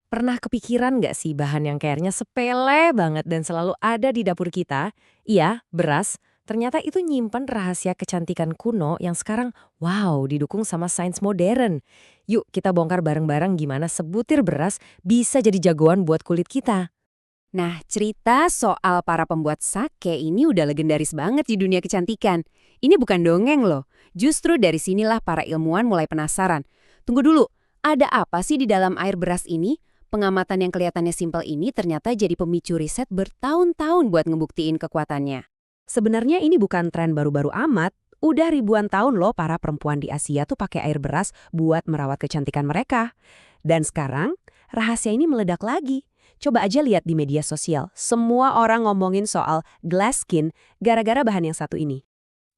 Pernah kepikiran nggak sih bahan yang kayaknya sepele banget dan selalu ada di dapur kita? Iya, beras. Ternyata itu nyimpan rahasia kecantikan kuno yang sekarang, wow, didukung sama sains modern. Yuk kita bongkar bareng-bareng gimana sebutir beras bisa jadi jagoan buat kulit kita. Nah, cerita soal para pembuat sake ini udah legendaris banget di dunia kecantikan. Ini bukan dongeng loh. Justru dari sinilah para ilmuwan mulai penasaran. Tunggu dulu, ada apa sih di dalam air beras ini? Pengamatan yang kelihatannya simpel ini ternyata jadi pemicu riset bertahun-tahun buat ngebuktiin kekuatannya. Sebenarnya ini bukan tren baru-baru amat. Udah ribuan tahun loh para perempuan di Asia tuh pakai air beras buat merawat kecantikan mereka. Dan sekarang, rahasia ini meledak lagi. Coba aja lihat di media sosial, semua orang ngomongin soal glass skin gara-gara bahan yang satu ini.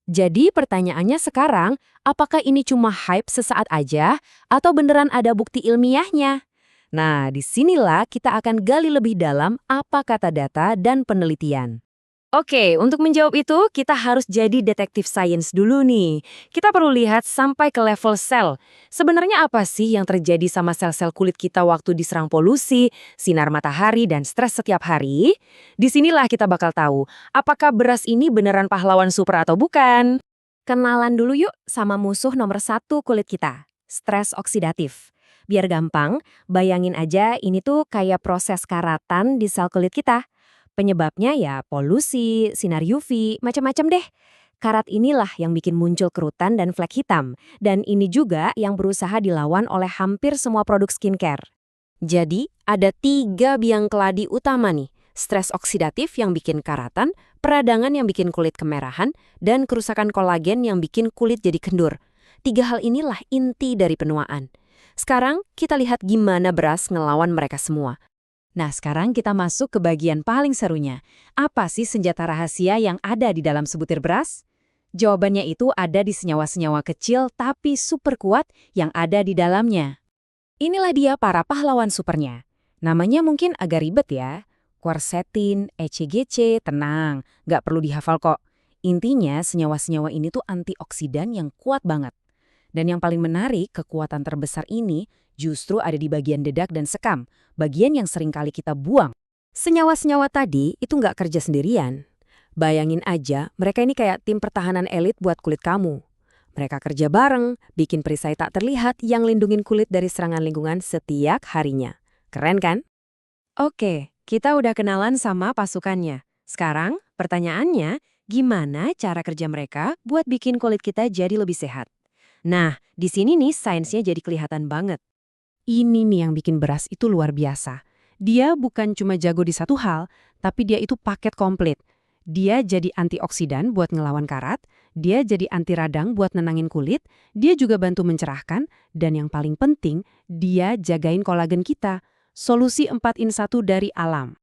Jadi pertanyaannya sekarang, apakah ini cuma hype sesaat aja atau beneran ada bukti ilmiahnya? Nah, disinilah kita akan gali lebih dalam apa kata data dan penelitian. Oke, untuk menjawab itu, kita harus jadi detektif sains dulu nih. Kita perlu lihat sampai ke level sel. Sebenarnya apa sih yang terjadi sama sel-sel kulit kita waktu diserang polusi, sinar matahari, dan stres setiap hari? Disinilah kita bakal tahu, apakah beras ini beneran pahlawan super atau bukan. Kenalan dulu yuk sama musuh nomor satu kulit kita, stres oksidatif. Biar gampang, bayangin aja ini tuh kayak proses karatan di sel kulit kita. Penyebabnya ya polusi, sinar UV, macam-macam deh. Karat inilah yang bikin muncul kerutan dan flek hitam. Dan ini juga yang berusaha dilawan oleh hampir semua produk skincare. Jadi, ada 3 biang keladi utama nih. Stres oksidatif yang bikin karatan, peradangan yang bikin kulit kemerahan, dan kerusakan kolagen yang bikin kulit jadi kendur. 3 hal inilah inti dari penuaan. Sekarang, kita lihat gimana beras ngelawan mereka semua. Nah, sekarang kita masuk ke bagian paling serunya. Apa sih senjata rahasia yang ada di dalam sebutir beras? Jawabannya itu ada di senyawa-senyawa kecil tapi super kuat yang ada di dalamnya. Inilah dia para pahlawan supernya. Namanya mungkin agak ribet ya. Quercetin, ECGC, tenang, nggak perlu dihafal kok. Intinya senyawa-senyawa ini tuh antioksidan yang kuat banget. Dan yang paling menarik, kekuatan terbesar ini justru ada di bagian dedak dan sekam, bagian yang sering kali kita buang. Senyawa-senyawa tadi itu nggak kerja sendirian. Bayangin aja, mereka ini kayak tim pertahanan elit buat kulit kamu. Mereka kerja bareng, bikin perisai tak terlihat yang lindungin kulit dari serangan lingkungan setiap harinya. Keren kan? Oke, kita udah kenalan sama pasukannya. Sekarang, pertanyaannya, gimana cara kerja mereka buat bikin kulit kita jadi lebih sehat? Nah, di sini nih sainsnya jadi kelihatan banget. Ini nih yang bikin beras itu luar biasa. Dia bukan cuma jago di satu hal, tapi dia itu paket komplit. Dia jadi antioksidan buat ngelawan karat, dia jadi anti radang buat nenangin kulit, dia juga bantu mencerahkan, dan yang paling penting, dia jagain kolagen kita. Solusi 4 in 1 dari alam.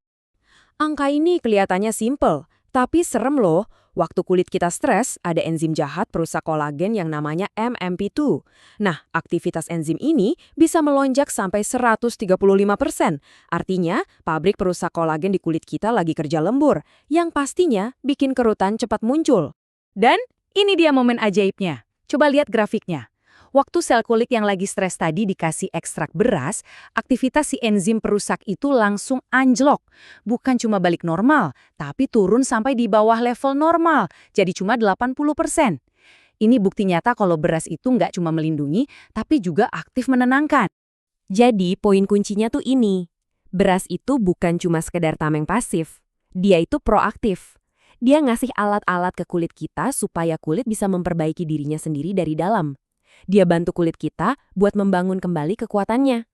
Angka ini kelihatannya simple, tapi serem loh. Waktu kulit kita stres, ada enzim jahat perusak kolagen yang namanya MMP2. Nah, aktivitas enzim ini bisa melonjak sampai 135%. Artinya, pabrik perusak kolagen di kulit kita lagi kerja lembur, yang pastinya bikin kerutan cepat muncul. Dan ini dia momen ajaibnya. Coba lihat grafiknya. Waktu sel kulit yang lagi stres tadi dikasih ekstrak beras, aktivitas si enzim perusak itu langsung anjlok. Bukan cuma balik normal, tapi turun sampai di bawah level normal, jadi cuma 80%. Ini bukti nyata kalau beras itu nggak cuma melindungi, tapi juga aktif menenangkan. Jadi poin kuncinya tuh ini. Beras itu bukan cuma sekedar tameng pasif. Dia itu proaktif. Dia ngasih alat-alat ke kulit kita supaya kulit bisa memperbaiki dirinya sendiri dari dalam. Dia bantu kulit kita buat membangun kembali kekuatannya.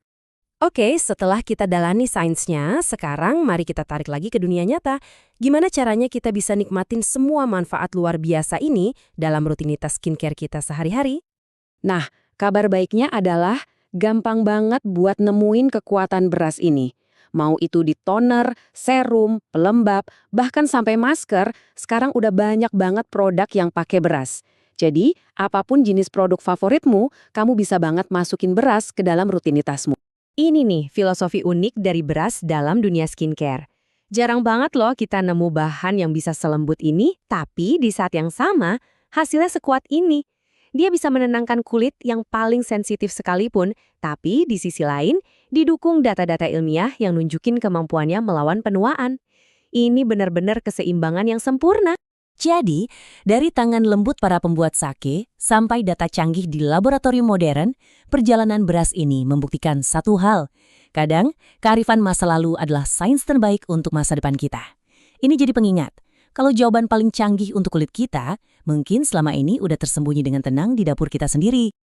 Oke, setelah kita dalani sainsnya, sekarang mari kita tarik lagi ke dunia nyata. Gimana caranya kita bisa nikmatin semua manfaat luar biasa ini dalam rutinitas skincare kita sehari-hari? Nah, kabar baiknya adalah gampang banget buat nemuin kekuatan beras ini. Mau itu di toner, serum, pelembab, bahkan sampai masker, sekarang udah banyak banget produk yang pakai beras. Jadi, apapun jenis produk favoritmu, kamu bisa banget masukin beras ke dalam rutinitasmu. Ini nih filosofi unik dari beras dalam dunia skincare. Jarang banget loh kita nemu bahan yang bisa selembut ini, tapi di saat yang sama, hasilnya sekuat ini. Dia bisa menenangkan kulit yang paling sensitif sekalipun, tapi di sisi lain, didukung data-data ilmiah yang nunjukin kemampuannya melawan penuaan. Ini benar-benar keseimbangan yang sempurna. Jadi, dari tangan lembut para pembuat sake sampai data canggih di laboratorium modern, perjalanan beras ini membuktikan satu hal. Kadang, kearifan masa lalu adalah sains terbaik untuk masa depan kita. Ini jadi pengingat, kalau jawaban paling canggih untuk kulit kita, mungkin selama ini udah tersembunyi dengan tenang di dapur kita sendiri.